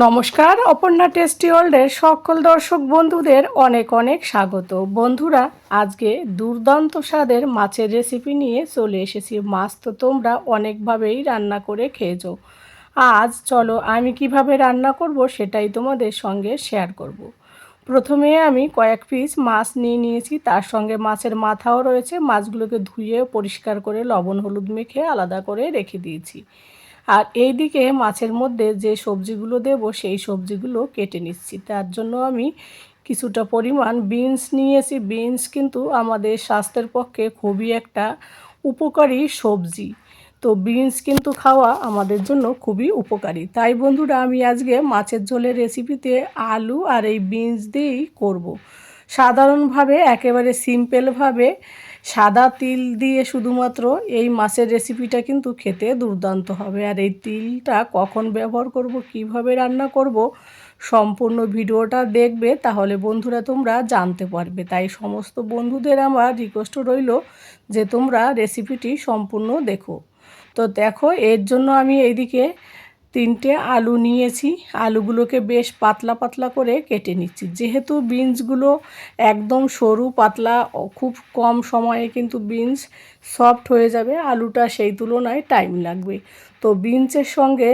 নমস্কার, অপর্ণা টেস্টি ওয়ার্ল্ডের সকল দর্শক বন্ধুদের অনেক অনেক স্বাগত। বন্ধুরা, আজকে দুর্দান্ত স্বাদের মাছের রেসিপি নিয়ে চলে এসেছি। মাছ তো তোমরা অনেকভাবেই রান্না করে খেয়েছো। আজ চলো আমি কিভাবে রান্না করব সেটাই তোমাদের সঙ্গে শেয়ার করব। প্রথমে আমি কয়েক পিস মাছ নিয়ে নিয়েছি, তার সঙ্গে মাছের মাথাও রয়েছে। মাছগুলোকে ধুয়ে পরিষ্কার করে লবণ হলুদ মেখে আলাদা করে রেখে দিয়েছি। আর এই দিকে মাছের মধ্যে যে সবজিগুলো দেব সেই সবজিগুলো কেটে নিচ্ছি। তার জন্য আমি কিছুটা পরিমাণ বিনস নিয়েছি। বিনস কিন্তু আমাদের স্বাস্থ্যের পক্ষে খুবই একটা উপকারী সবজি। তো বিনস কিন্তু খাওয়া আমাদের জন্য খুবই উপকারী। তাই বন্ধুরা, আমি আজকে মাছের ঝোলের রেসিপিতে আলু আর এই বিনস দিয়েই করব। সাধারণভাবে একেবারে সিম্পলভাবে সাদা তিল দিয়ে শুধুমাত্র এই মাছের রেসিপিটা কিন্তু খেতে দুর্দান্ত হবে। আর এই তিলটা কখন ব্যবহার করব, কিভাবে রান্না করব, সম্পূর্ণ ভিডিওটা দেখবে, তাহলে বন্ধুরা তোমরা জানতে পারবে। তাই সমস্ত বন্ধুদের আমার রিকোয়েস্ট রইল যে তোমরা রেসিপিটি সম্পূর্ণ দেখো। তো দেখো, এর জন্য আমি এইদিকে 3টে আলু নিয়েছি। আলুগুলোকে বেশ পাতলা পাতলা করে কেটে নিচ্ছি। যেহেতু বিনসগুলো একদম সরু পাতলা, খুব কম সময়ে কিন্তু বিনস সফট হয়ে যাবে, আলুটা সেই তুলনায় টাইম লাগবে। তো বিনসের সঙ্গে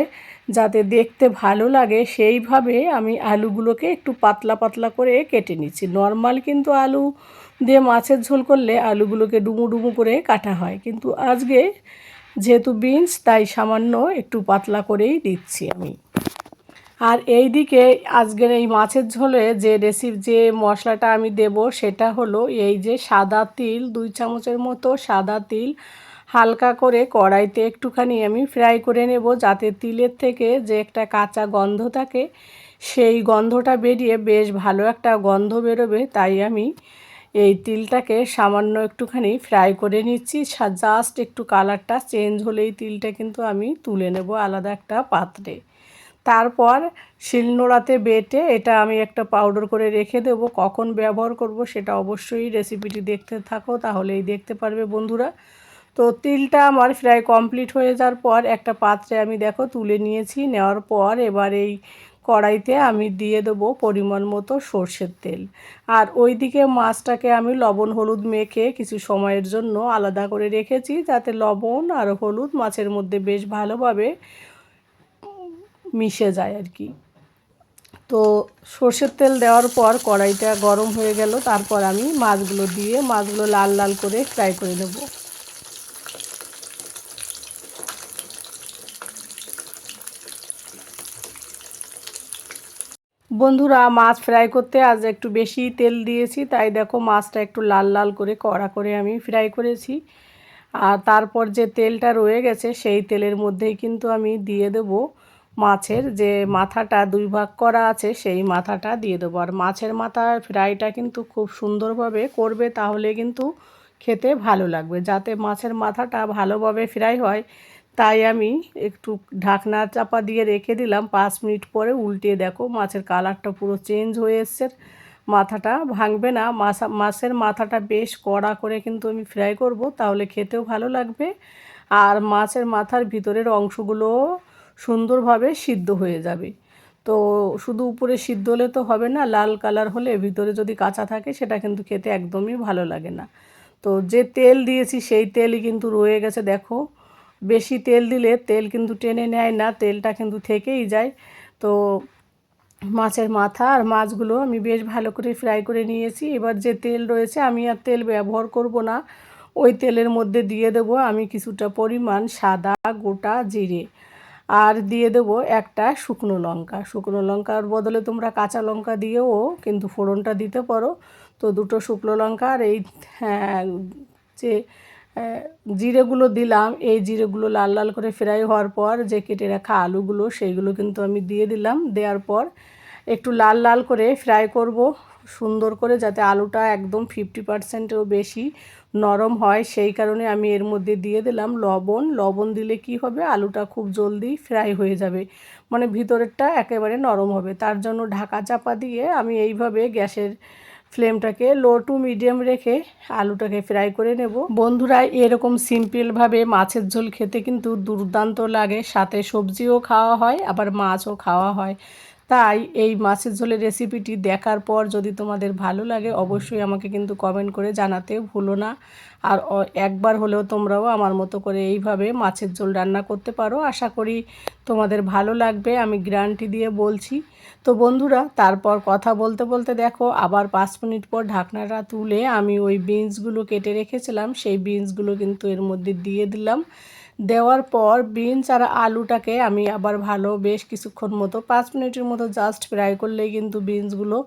যাতে দেখতে ভালো লাগে সেইভাবে আমি আলুগুলোকে একটু পাতলা পাতলা করে কেটে নিচ্ছি। নর্মাল কিন্তু আলু দিয়ে মাছের ঝোল করলে আলুগুলোকে ডুমু ডুমু করে কাটা হয়, কিন্তু আজকে যেহেতু বিনস তাই সামান্য একটু পাতলা করেই দিচ্ছি আমি। আর এই দিকে আজকের এই মাছের ঝোলে যে মশলাটা আমি দেব সেটা হলো এই যে সাদা তিল, 2 চামচের মতো সাদা তিল হালকা করে কড়াইতে একটুখানি আমি ফ্রাই করে নেব, যাতে তিলের থেকে যে একটা কাঁচা গন্ধ থাকে সেই গন্ধটা বেরিয়ে বেশ ভালো একটা গন্ধ বেরোবে। তাই আমি এই তিলটাকে সামান্য একটুখানি ফ্রাই করে নিচ্ছি। জাস্ট একটু কালারটা চেঞ্জ হলেই তিলটা কিন্তু আমি তুলে নেব আলাদা একটা পাত্রে। তারপর শিলনোড়াতে বেটে এটা আমি একটা পাউডার করে রেখে দেব। কখন ব্যবহার করব সেটা অবশ্যই রেসিপিটি দেখতে থাকো, তাহলেই দেখতে পারবে বন্ধুরা। তো তিলটা আমার ফ্রাই কমপ্লিট হয়ে যাওয়ার পর একটা পাত্রে আমি দেখো তুলে নিয়েছি। নেওয়ার পর এবার এই কড়াইতে আমি দিয়ে দেবো পরিমাণ মতো সর্ষের তেল। আর ওইদিকে মাছটাকে আমি লবণ হলুদ মেখে কিছু সময়ের জন্য আলাদা করে রেখেছি, যাতে লবণ আর হলুদ মাছের মধ্যে বেশ ভালোভাবে মিশে যায় আর কি। তো সর্ষের তেল দেওয়ার পর কড়াইটা গরম হয়ে গেল, তারপর আমি মাছগুলো দিয়ে মাছগুলো লাল লাল করে ফ্রাই করে নেব। বন্ধুরা, মাছ ফ্রাই করতে আজ একটু বেশি তেল দিয়েছি, তাই দেখো মাছটা একটু লাল লাল করে কড়া করে আমি ফ্রাই করেছি। আর তারপর যে তেলটা রয়ে গেছে সেই তেলের মধ্যেই কিন্তু আমি দিয়ে দেব মাছের যে মাথাটা 2 ভাগ করা আছে সেই মাথাটা দিয়ে দেবো। আর মাছের মাথার ফ্রাইটা কিন্তু খুব সুন্দরভাবে করবে, তাহলে কিন্তু খেতে ভালো লাগবে। যাতে মাছের মাথাটা ভালোভাবে ফ্রাই হয় তাই আমি একটু ঢাকনা চাপা দিয়ে রেখে দিলাম। 5 মিনিট পরে উল্টিয়ে দেখো মাছের কালারটা পুরো চেঞ্জ হয়ে এসছে। মাথাটা ভাঙবে না, মাছের মাথাটা বেশ কড়া করে কিন্তু আমি ফ্রাই করব, তাহলে খেতেও ভালো লাগবে। আর মাছের মাথার ভিতরের অংশগুলো সুন্দরভাবে সিদ্ধ হয়ে যাবে। তো শুধু উপরে সিদ্ধ হলে তো হবে না, লাল কালার হলে ভিতরে যদি কাঁচা থাকে সেটা কিন্তু খেতে একদমই ভালো লাগে না। তো যে তেল দিয়েছি সেই তেলই কিন্তু রয়ে গেছে দেখো। বেশি তেল দিলে তেল কিন্তু টেনে নেয় না, তেলটা কিন্তু থেকেই যায়। তো মাছের মাথা আর মাছগুলো আমি বেশ ভালো করে ফ্রাই করে নিয়েছি। এবার যে তেল রয়েছে আমি আর তেল ব্যবহার করব না, ওই তেলের মধ্যে দিয়ে দেব আমি কিছুটা পরিমাণ সাদা গোটা জিরে। আর দিয়ে দেব একটা শুকনো লঙ্কা। শুকনো লঙ্কার বদলে তোমরা কাঁচা লঙ্কা দিয়েও কিন্তু ফোড়নটা দিতে পারো। তো 2টো শুকনো লঙ্কা আর এই হ্যাঁ, যে জিরেগুলো দিলাম, এই জিরেগুলো লাল লাল করে ফ্রাই হওয়ার পর যে কেটে রাখা আলুগুলো সেইগুলো কিন্তু আমি দিয়ে দিলাম। দেওয়ার পর একটু লাল লাল করে ফ্রাই করব সুন্দর করে, যাতে আলুটা একদম 50%-এরও বেশি নরম হয়। সেই কারণে আমি এর মধ্যে দিয়ে দিলাম লবণ। লবণ দিলে কি হবে, আলুটা খুব জলদি ফ্রাই হয়ে যাবে, মানে ভিতরেরটা একেবারে নরম হবে। তার জন্য ঢাকা চাপা দিয়ে আমি এইভাবে গ্যাসের ফ্লেমটাকে লো টু মিডিয়াম রেখে আলুটাকে ফ্রাই করে নেব। বন্ধুরা, এরকম সিম্পলভাবে মাছের ঝোল খেতে কিন্তু দুর্দান্ত লাগে, সাথে সবজিও খাওয়া হয় আবার মাছও খাওয়া হয়। তাই এই মাছের ঝোলের রেসিপিটি দেখার পর যদি তোমাদের ভালো লাগে অবশ্যই আমাকে কিন্তু কমেন্ট করে জানাতে ভুলো না। আর একবার হলেও তোমরাও আমার মতো করে এইভাবে মাছের ঝোল রান্না করতে পারো। আশা করি তোমাদের ভালো লাগবে, আমি গ্যারান্টি দিয়ে বলছি। তো বন্ধুরা, তারপর কথা বলতে বলতে দেখো আবার 5 মিনিট পর ঢাকনাটা তুলে আমি ওই বিনসগুলো কেটে রেখেছিলাম সেই বিনসগুলো কিন্তু এর মধ্যে দিয়ে দিলাম। দেওয়ার পর বিনস আর আলুটাকে আমি আবার ভালো বেশ কিছুক্ষণ মতো 5 মিনিটের মতো জাস্ট ফ্রাই করলেই কিন্তু বিনসগুলো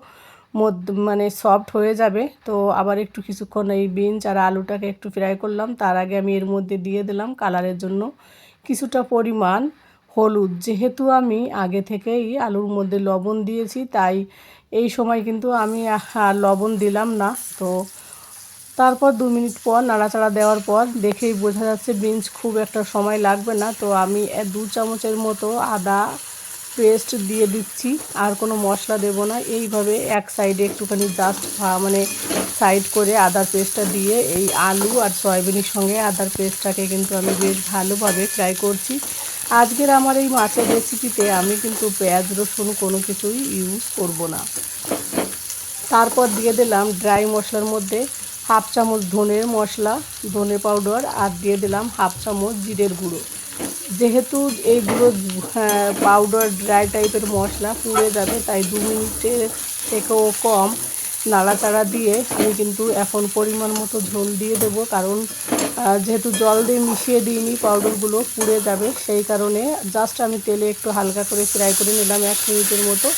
মানে সফট হয়ে যাবে। তো আবার একটু কিছুক্ষণ এই বিনস আর আলুটাকে একটু ফ্রাই করলাম। তার আগে আমি এর মধ্যে দিয়ে দিলাম কালারের জন্য কিছুটা পরিমাণ হলুদ। যেহেতু আমি আগে থেকেই আলুর মধ্যে লবণ দিয়েছি তাই এই সময় কিন্তু আমি লবণ দিলাম না। তো তারপর 2 মিনিট পর নাড়াচাড়া দেওয়ার পর দেখেই বোঝা যাচ্ছে বিনস খুব একটা সময় লাগবে না। তো আমি 2 চামচের মতো আদা পেস্ট দিয়ে দিচ্ছি, আর কোনো মশলা দেব না। এইভাবে এক সাইডে একটুখানি জাস্ট মানে সাইড করে আদার পেস্টটা দিয়ে এই আলু আর সয়াবিনের সঙ্গে আদার পেস্টটাকে কিন্তু আমি বেশ ভালোভাবে ফ্রাই করছি। আজকের আমার এই মাছের রেসিপিতে আমি কিন্তু পেঁয়াজ রসুন কোনো কিছুই ইউজ করব না। তারপর দিয়ে দিলাম ড্রাই মশলার মধ্যে হাফ চামচ ধনে পাউডার, আর দিয়ে দিলাম হাফ চামচ জিরের গুঁড়ো। যেহেতু এইগুলো পাউডার ড্রাই টাইপের মশলা পুড়ে যাবে তাই 2 মিনিটের থেকেও কম নাড়াচাড়া দিয়ে আমি কিন্তু এখন পরিমাণ মতো ঝোল দিয়ে দেবো, কারণ যেহেতু জল দিয়ে মিশিয়ে দিইনি পাউডারগুলো পুড়ে যাবে, সেই কারণে জাস্ট আমি তেলে একটু হালকা করে ফ্রাই করে নিলাম 1 মিনিটের মতো।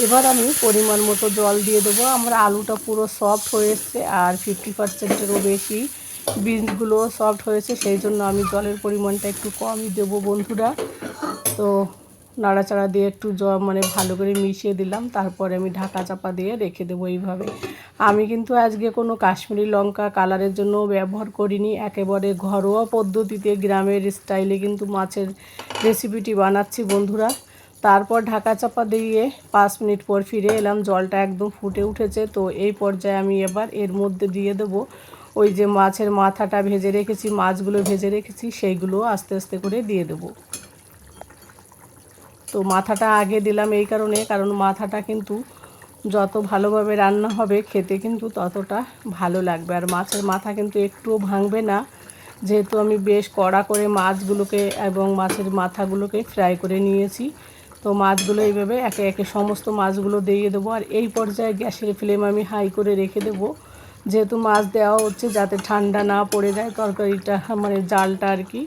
এবার আমি পরিমাণ মতো জল দিয়ে দেবো। আমার আলুটা পুরো সফট হয়ে এসছে আর 50%-এরও বেশি বিনসগুলো সফট হয়েছে, সেই জন্য আমি জলের পরিমাণটা একটু কমই দেবো বন্ধুরা। তো নাড়াচাড়া দিয়ে একটু মানে ভালো করে মিশিয়ে দিলাম। তারপরে আমি ঢাকা চাপা দিয়ে রেখে দেবো এইভাবে। আমি কিন্তু আজকে কোনো কাশ্মীরি লঙ্কা কালারের জন্য ব্যবহার করিনি, একেবারে ঘরোয়া পদ্ধতিতে গ্রামের স্টাইলে কিন্তু মাছের রেসিপিটি বানাচ্ছি বন্ধুরা। তারপর ঢাকা চাপা দিয়ে 5 মিনিট পর ফিরে এলাম, জলটা একদম ফুটে উঠেছে। তো এই পর্যায়ে আমি এবার এর মধ্যে দিয়ে দেবো ওই যে মাছের মাথাটা ভেজে রেখেছি, মাছগুলো ভেজে রেখেছি সেইগুলো আস্তে আস্তে করে দিয়ে দেবো। তো মাথাটা আগে দিলাম এই কারণ মাথাটা কিন্তু যত ভালোভাবে রান্না হবে খেতে কিন্তু ততটা ভালো লাগবে, আর মাছের মাথা কিন্তু একটুও ভাঙবে না, যেহেতু আমি বেশ কড়া করে মাছগুলোকে এবং মাছের মাথাগুলোকে ফ্রাই করে নিয়েছি। তো মাছগুলো এইভাবে একে একে সমস্ত মাছগুলো দিয়ে দেবো, আর এই পর্যায়ে গ্যাসের ফ্লেম আমি হাই করে রেখে দেবো, যেহেতু মাছ দেওয়া হচ্ছে যাতে ঠান্ডা না পড়ে যায় তরকারিটা, মানে জালটা আর কি।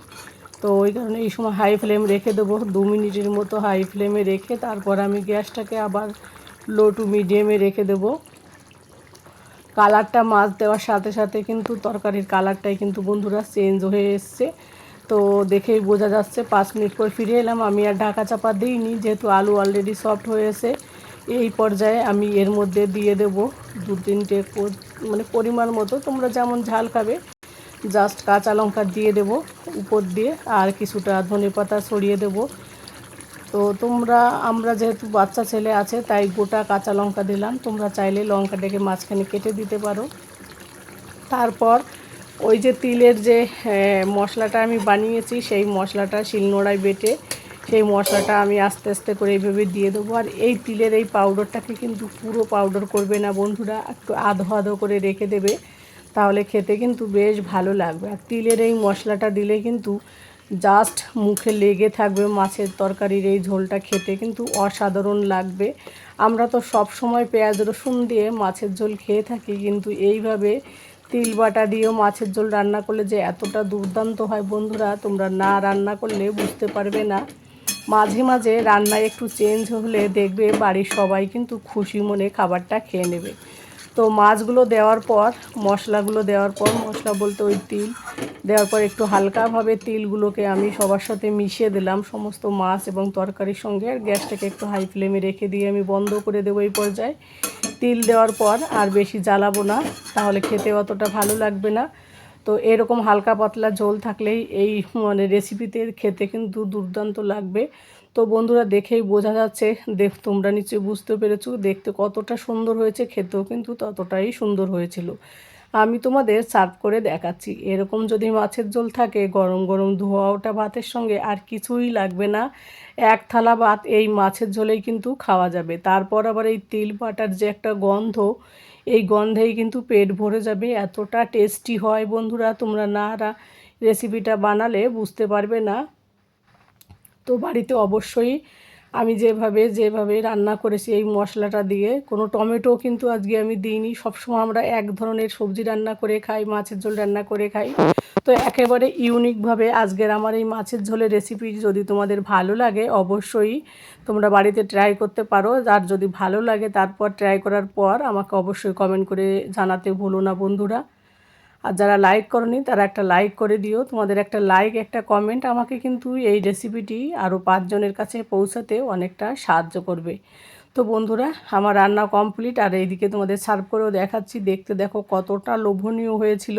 তো ওই কারণে এই সময় হাই ফ্লেম রেখে দেবো, 2 মিনিটের মতো হাই ফ্লেমে রেখে তারপর আমি গ্যাসটাকে আবার লো টু মিডিয়ামে রেখে দেবো। কালারটা মাছ দেওয়ার সাথে সাথে কিন্তু তরকারির কালারটাই কিন্তু বন্ধুরা চেঞ্জ হয়ে এসছে। তো দেখেই বোঝা যাচ্ছে। 5 মিনিট পর ফিরে এলাম, আমি আর ঢাকা চাপা দিইনি যেহেতু আলু অলরেডি সফট হয়েছে। এই পর্যায়ে আমি এর মধ্যে দিয়ে দেবো 2-3টে মানে পরিমাণ মতো তোমরা যেমন ঝাল খাবে, জাস্ট কাঁচা লঙ্কা দিয়ে দেবো উপর দিয়ে, আর কিছুটা ধনেপাতা ছড়িয়ে দেবো। তো আমরা যেহেতু বাচ্চা ছেলে আছে তাই গোটা কাঁচা লঙ্কা দিলাম, তোমরা চাইলে লঙ্কাটাকে মাঝখানে কেটে দিতে পারো। তারপর ওই যে তিলের যে মশলাটা আমি বানিয়েছি সেই মশলাটা শিলনোড়ায় বেটে সেই মশলাটা আমি আস্তে আস্তে করে এইভাবে দিয়ে দেবো। আর এই তিলের এই পাউডারটাকে কিন্তু পুরো পাউডার করবে না বন্ধুরা, একটু আধো আধো করে রেখে দেবে, তাহলে খেতে কিন্তু বেশ ভালো লাগবে। আর তিলের এই মশলাটা দিলে কিন্তু জাস্ট মুখে লেগে থাকবে, মাছের তরকারির এই ঝোলটা খেতে কিন্তু অসাধারণ লাগবে। আমরা তো সব সময় পেঁয়াজ রসুন দিয়ে মাছের ঝোল খেয়ে থাকি, কিন্তু এইভাবে তিল বাটা দিয়েও মাছের ঝোল রান্না করলে যে এতটা দুর্দান্ত হয় বন্ধুরা, তোমরা না রান্না করলে বুঝতে পারবে না। মাঝে মাঝে রান্নায় একটু চেঞ্জ হলে দেখবে বাড়ির সবাই কিন্তু খুশি মনে খাবারটা খেয়ে নেবে। তো মাছগুলো দেওয়ার পর মশলাগুলো দেওয়ার পর, মশলা বলতে ওই তিল দেওয়ার পর একটু হালকাভাবে তিলগুলোকে আমি সবার সাথে মিশিয়ে দিলাম সমস্ত মাছ এবং তরকারির সঙ্গে। আর গ্যাসটাকে একটু হাই ফ্লেমে রেখে দিয়ে আমি বন্ধ করে দেবো এই পর্যায়ে। তিল দেওয়ার পর আর বেশি জ্বালাবো না, তাহলে খেতে অতটা ভালো লাগবে না। তো এরকম হালকা পাতলা ঝোল থাকলেই এই মানে রেসিপিতে খেতে কিন্তু দুর্দান্ত লাগবে। তো বন্ধুরা দেখেই বোঝা যাচ্ছে, তোমরা নিশ্চয়ই বুঝতে পেরেছো দেখতে কতটা সুন্দর হয়েছে, খেতেও কিন্তু ততটাই সুন্দর হয়েছিল। আমি তোমাদের সার্ভ করে দেখাচ্ছি। এরকম যদি মাছের ঝোল থাকে গরম গরম ধোয়া ওঠা ভাতের সঙ্গে আর কিছুই লাগবে না, এক থালা ভাত এই মাছের ঝোলেই কিন্তু খাওয়া যাবে। তারপর আবার এই তিল বাটার যে একটা গন্ধ, এই গন্ধেই কিন্তু পেট ভরে যাবে, এতটা টেস্টি হয় বন্ধুরা। তোমরা রেসিপিটা বানালে বুঝতে পারবে না। তো বাড়িতে অবশ্যই আমি যেভাবে রান্না করেছি এই মশলাটা দিয়ে, কোনো টমেটো কিন্তু আজকে আমি দিইনি। সবসময় আমরা এক ধরনের সবজি রান্না করে খাই, মাছের ঝোল রান্না করে খাই। তো একেবারে ইউনিকভাবে আজকের আমার এই মাছের ঝোলের রেসিপি যদি তোমাদের ভালো লাগে অবশ্যই তোমরা বাড়িতে ট্রাই করতে পারো। আর যদি ভালো লাগে তারপর ট্রাই করার পর আমাকে অবশ্যই কমেন্ট করে জানাতে ভুলো না বন্ধুরা। আর যারা লাইক করনি তারা একটা লাইক করে দিও। তোমাদের একটা লাইক, একটা কমেন্ট আমাকে কিন্তু এই রেসিপিটি আরও 5 জনের কাছে পৌঁছাতে অনেকটা সাহায্য করবে। তো বন্ধুরা আমার রান্না কমপ্লিট, আর এইদিকে তোমাদের সার্ভ করেও দেখাচ্ছি। দেখতে দেখো কতটা লোভনীয় হয়েছিল,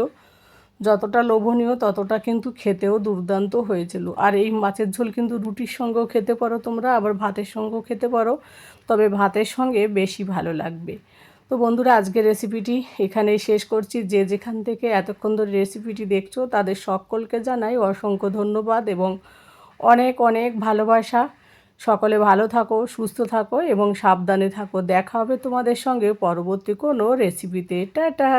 যতটা লোভনীয় ততটা কিন্তু খেতেও দুর্দান্ত হয়েছিল। আর এই মাছের ঝোল কিন্তু রুটির সঙ্গেও খেতে পারো তোমরা, আবার ভাতের সঙ্গেও খেতে পারো, তবে ভাতের সঙ্গে বেশি ভালো লাগবে। তো বন্ধুরা আজকের রেসিপিটি এখানেই শেষ করছি। যে যেখান থেকে এতক্ষণ ধরে রেসিপিটি দেখছো তাদের সকলকে জানাই অসংখ্য ধন্যবাদ এবং অনেক অনেক ভালোবাসা। সকলে ভালো থাকো, সুস্থ থাকো এবং সাবধানে থাকো। দেখা হবে তোমাদের সঙ্গে পরবর্তী কোনো রেসিপিতে। টাটা।